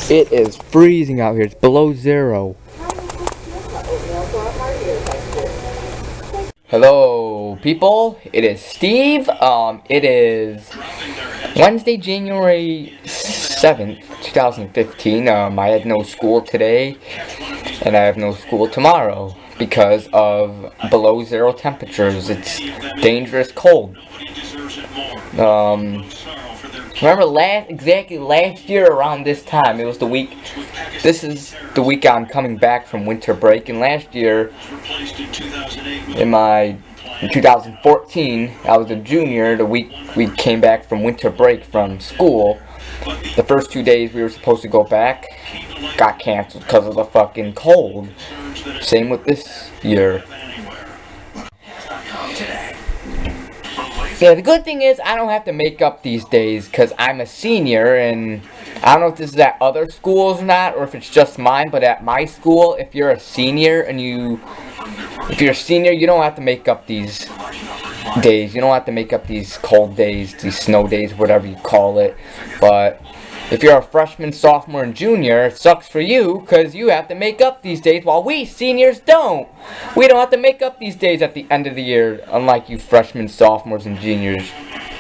It is freezing out here. It's below zero. Hello, people. It is Steve. It is Wednesday, January 7th, 2015. I had no school today, and I have no school tomorrow because of below zero temperatures. It's dangerous cold. Remember exactly last year around this time, it was the week, this is the week I'm coming back from winter break, and last year, in 2014, I was a junior, the week we came back from winter break from school. The first 2 days we were supposed to go back, got canceled because of the fucking cold. Same with this year. Yeah, the good thing is I don't have to make up these days because I'm a senior, and I don't know if this is at other schools or not, or if it's just mine, but at my school, if you're a senior and you don't have to make up these days. You don't have to make up these cold days, these snow days, whatever you call it. But if you're a freshman, sophomore, and junior, it sucks for you because you have to make up these days while we seniors don't. We don't have to make up these days at the end of the year, unlike you freshmen, sophomores, and juniors.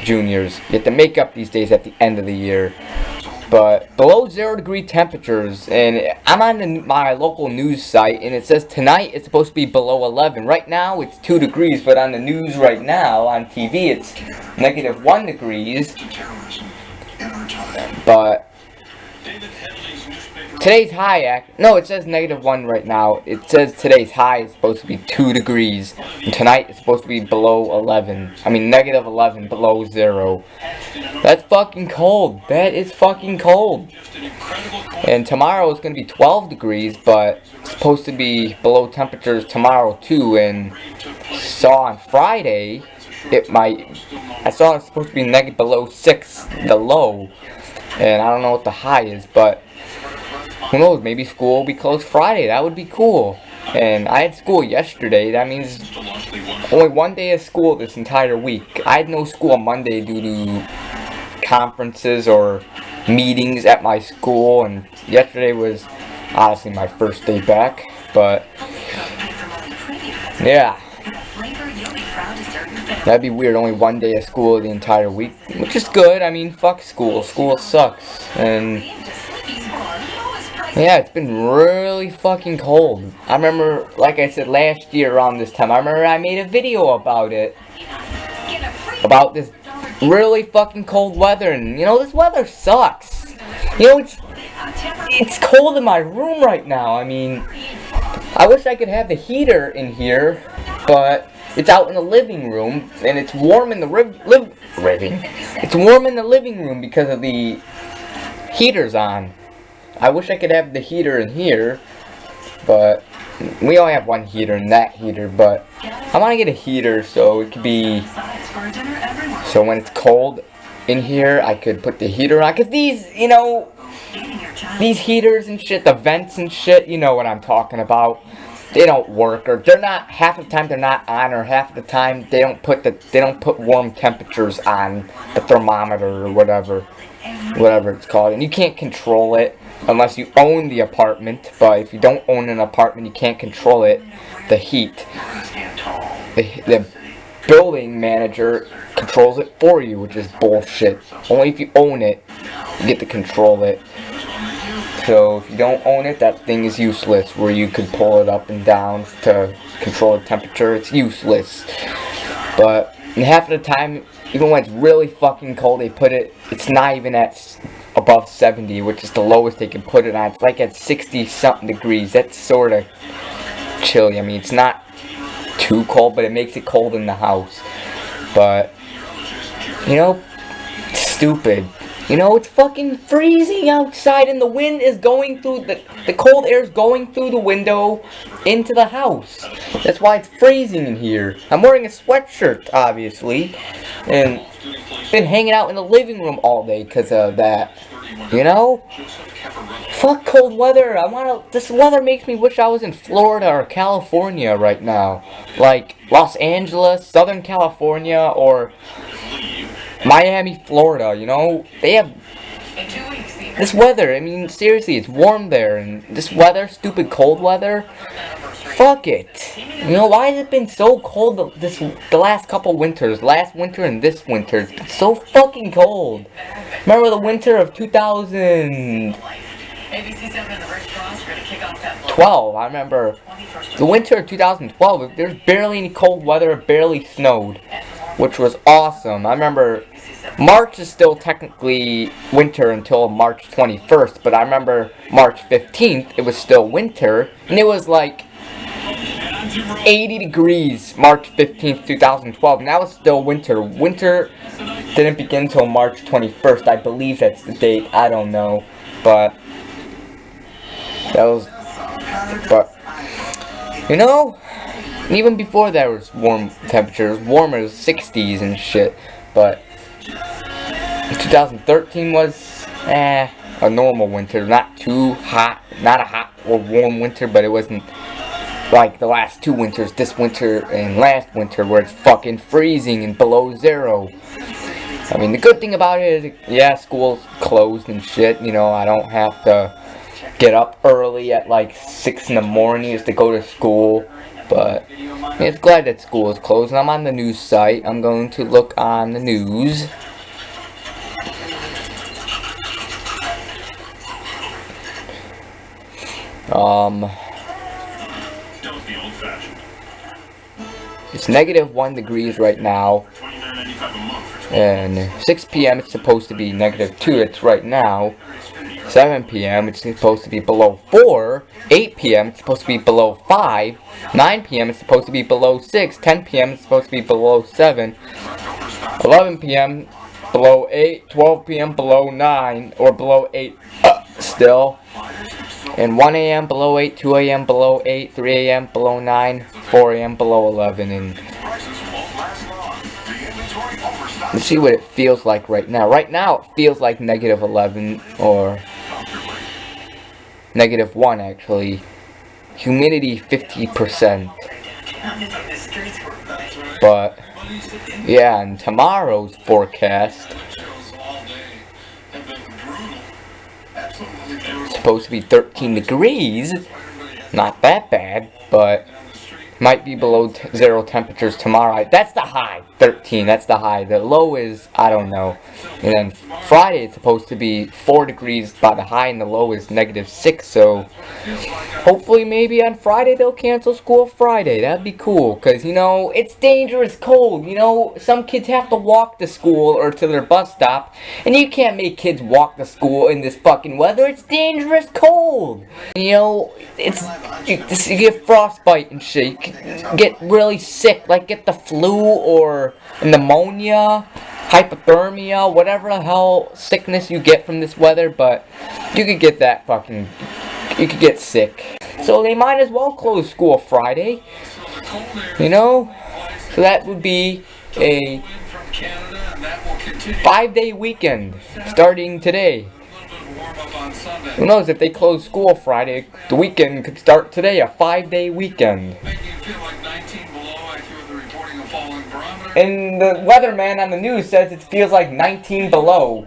You have to make up these days at the end of the year. But below 0-degree temperatures, and I'm on my local news site, and it says tonight it's supposed to be below 11. Right now it's 2 degrees, but on the news right now, on TV, it's -1 degrees. But today's high, it says -1 right now. It says today's high is supposed to be 2 degrees. And tonight it's supposed to be below 11. I mean, -11, below 0. That's fucking cold. That is fucking cold. And tomorrow it's going to be 12 degrees, but it's supposed to be below temperatures tomorrow too. And saw on Friday, I saw it's supposed to be below 6, the low. And I don't know what the high is, but who knows, maybe school will be closed Friday. That would be cool. And I had school yesterday. That means only 1 day of school this entire week. I had no school on Monday due to conferences or meetings at my school. And yesterday was honestly my first day back. But yeah. That'd be weird, only 1 day of school the entire week, which is good. I mean, fuck school. School sucks. And yeah, it's been really fucking cold. I remember, like I said, last year around this time, I remember I made a video about it. About this really fucking cold weather. And, this weather sucks. It's cold in my room right now. I mean, I wish I could have the heater in here, but it's out in the living room, and it's warm in the It's warm in the living room because of the heater's on. I wish I could have the heater in here, but we only have one heater in that heater. But I want to get a heater so it could be, so when it's cold in here, I could put the heater on. Cause these heaters and shit, the vents and shit, you know what I'm talking about. They don't work, or they're not, half the time they're not on, or half the time they don't put warm temperatures on the thermometer or whatever it's called, and you can't control it unless you own the apartment. But if you don't own an apartment, you can't control it, the heat. The building manager controls it for you, which is bullshit. Only if you own it, you get to control it. So if you don't own it, that thing is useless. Where you could pull it up and down to control the temperature, it's useless. But half of the time, even when it's really fucking cold, it's not even at above 70, which is the lowest they can put it on. It's like at 60-something degrees. That's sort of chilly. I mean, it's not too cold, but it makes it cold in the house. But, stupid. It's fucking freezing outside, and the wind is going through, the cold air is going through the window into the house. That's why it's freezing in here. I'm wearing a sweatshirt, obviously, and been hanging out in the living room all day because of that. Fuck cold weather. This weather makes me wish I was in Florida or California right now. Like Los Angeles, Southern California, or Miami, Florida. They have this weather, I mean, seriously, it's warm there, and this weather, stupid cold weather, fuck it. You know, why has it been so cold the last couple winters? Last winter and this winter. It's so fucking cold. Remember the winter of 2012? I remember the winter of 2012. There's barely any cold weather. It barely snowed, which was awesome. I remember March is still technically winter until March 21st, but I remember March 15th, it was still winter, and it was like 80 degrees March 15th, 2012, and that was still winter. Winter didn't begin until March 21st, I believe that's the date, I don't know, but you know, even before there was warm temperatures, warmer 60s and shit, but 2013 was, a normal winter, not too hot, not a hot or warm winter, but it wasn't like the last two winters, this winter and last winter, where it's fucking freezing and below zero. I mean, the good thing about it is, yeah, school's closed and shit, you know, I don't have to get up early at like 6 in the morning just to go to school, but it's glad that school is closed, and I'm on the news site. I'm going to look on the news. It's -1 degrees right now, and 6 p.m. it's supposed to be -2. It's right now. 7 p.m. it's supposed to be below 4. 8 p.m. it's supposed to be below 5. 9 p.m. it's supposed to be below 6. 10 p.m. it's supposed to be below 7. 11 p.m. below 8. 12 p.m. below 9, or below 8 still. And 1 a.m. below 8, 2 a.m. below 8, 3 a.m. below 9, 4 a.m. below 11, and let's see what it feels like right now. Right now it feels like -11, or -1 actually. Humidity 50%. But yeah, and tomorrow's forecast, supposed to be 13 degrees. Not that bad, but might be below 0 temperatures tomorrow. That's the high, 13, that's the high. The low is, I don't know. And then Friday it's supposed to be 4 degrees by the high, and the low is -6, so hopefully maybe on Friday they'll cancel school Friday. That'd be cool, because, you know, it's dangerous cold. You know, some kids have to walk to school or to their bus stop, and you can't make kids walk to school in this fucking weather. It's dangerous cold. You know, you get frostbite and shit. You can get really sick, like get the flu or pneumonia, hypothermia, whatever the hell sickness you get from this weather, but you could get that fucking, you could get sick. So they might as well close school Friday, you know? So that would be a 5-day weekend starting today. Who knows, if they close school Friday, the weekend could start today, a 5-day weekend. And the weatherman on the news says it feels like 19 below.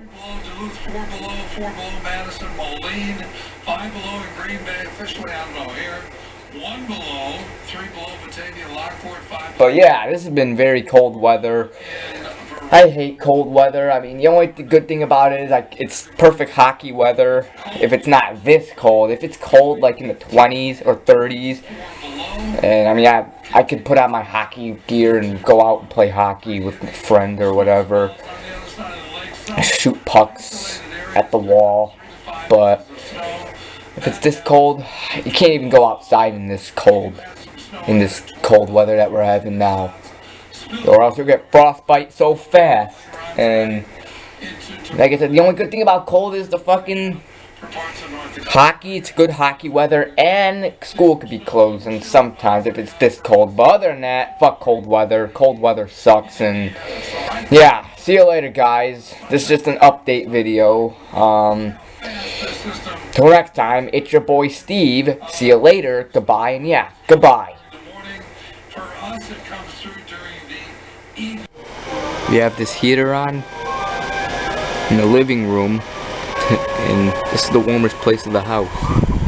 But yeah, this has been very cold weather. I hate cold weather. I mean, the only good thing about it is like it's perfect hockey weather. If it's not this cold, if it's cold like in the 20s or 30s, and I mean I could put on my hockey gear and go out and play hockey with my friend or whatever, shoot pucks at the wall. But if it's this cold, you can't even go outside in this cold weather that we're having now, or else you'll get frostbite so fast. And like I said, the only good thing about cold is the fucking hockey. It's good hockey weather, and school could be closed, and sometimes if it's this cold. But other than that, fuck cold weather. Cold weather sucks. And yeah, see you later, guys. This is just an update video. Till next time, it's your boy Steve. See you later. Goodbye, and yeah, goodbye. We have this heater on in the living room. And this is the warmest place in the house.